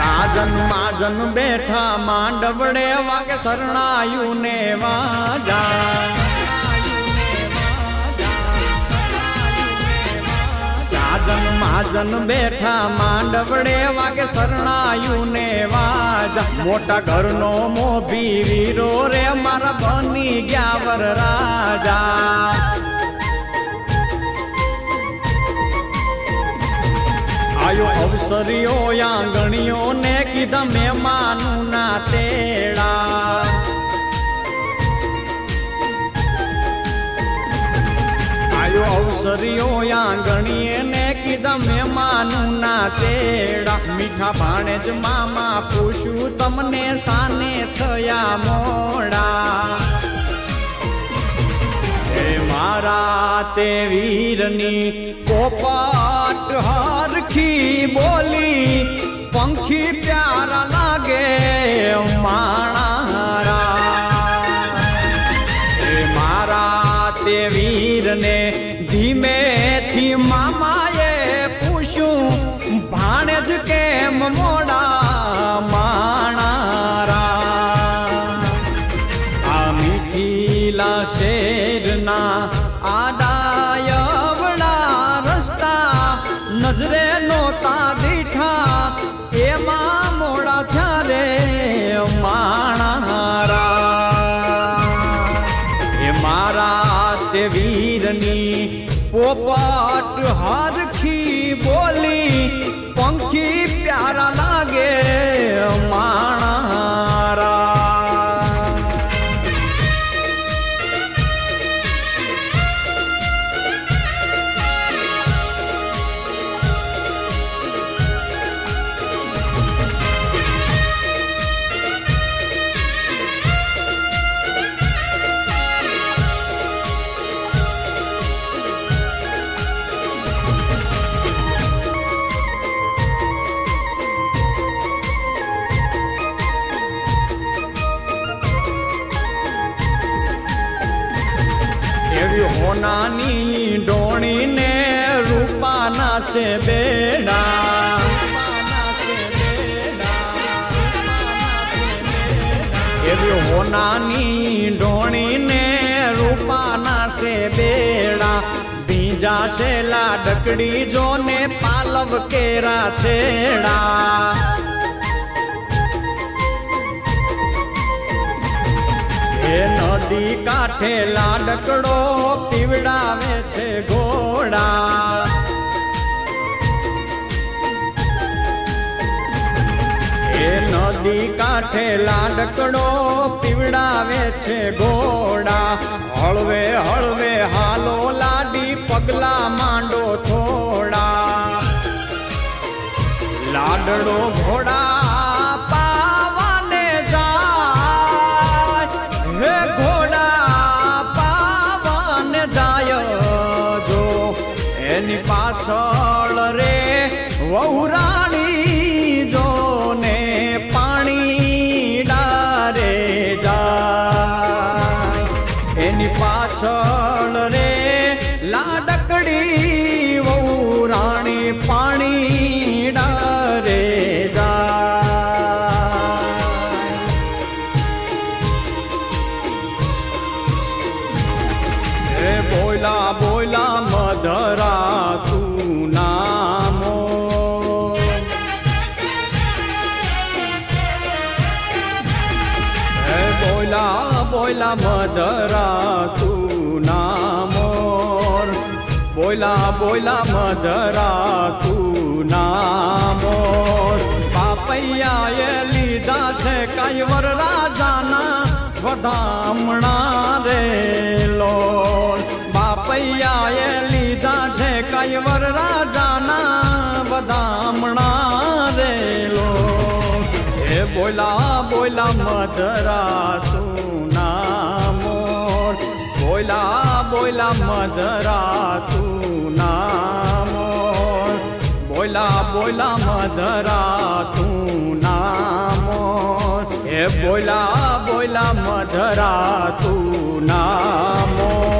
સાજન માજન બેઠા માંડવડે વાગે શરણાયું ને વાજા સાજન માજન બેઠા માંડવડે વાગે શરણાયું ને વાજા મોટા ઘરનો મોભી વીરો રે મારા બની ગયા વર રાજા આયો અવસરીઓ આંગણીઓ ને કીધા મહેમાનું ના તેડા આયો અવસરીઓ આંગણીએ ને કીધા મહેમાનું ના તેડા મીઠા ભાણે જ મામા પૂછ્યું તમને સાને થયા મોડા એ મારા તે વીરની પોપટ હરખી બોલી પંખી પ્યારા લાગે માણારા એ મારા તે વીરને ધીમેથી મામાએ પૂછ્યું ભાણે જ કેમ મોડા માણારા આ મીઠીલા શેરના આડાયવડા રસ્તા નજરે નોતા દીઠા એમાં મોડા થયારે માણારા એ મારા તે વીરની પોપટ હરખી બોલી પંખી પ્યારા લાગે માણારા હોનાની ડોણીને રૂપાના છે બેડા એવી હોનાની ડોણીને રૂપાના છે બેડા બીજા છે લાડકડી જોને પાલવ કેરા છેડા એ નદી કાંઠે લાડકડો પીવડાવે છે ઘોડા એ નદી કાંઠે લાડકડો પીવડાવે છે ઘોડા હળવે હળવે હાલો લાડી પગલા માંડો થોડા લાડડો ઘોડા પાછળ રે વહુરાણી જોને પાણી ડારે જાય એની પાછળ રે લાડકડી વહુરાણી પાણી ડારે જાય બોલા બોલા મધરા તું નામો બોલા બોલા મધરા તું નામો બોલા બોલા મધરા તું નામો પાપૈયાએ લીધા છે કાંઈવર રાજાના વધામણા રે લોલ બાપૈયાએ લીધા છે કાંઈવર રાજાના વધામણા રે લોલ એ બોલા બોલા મધરા તું નામોર બોલા બોલા મધરા તું નામોર બોલા બોલા મધરા તું નામોર એ બોલા બોલા મધરા તું નામોર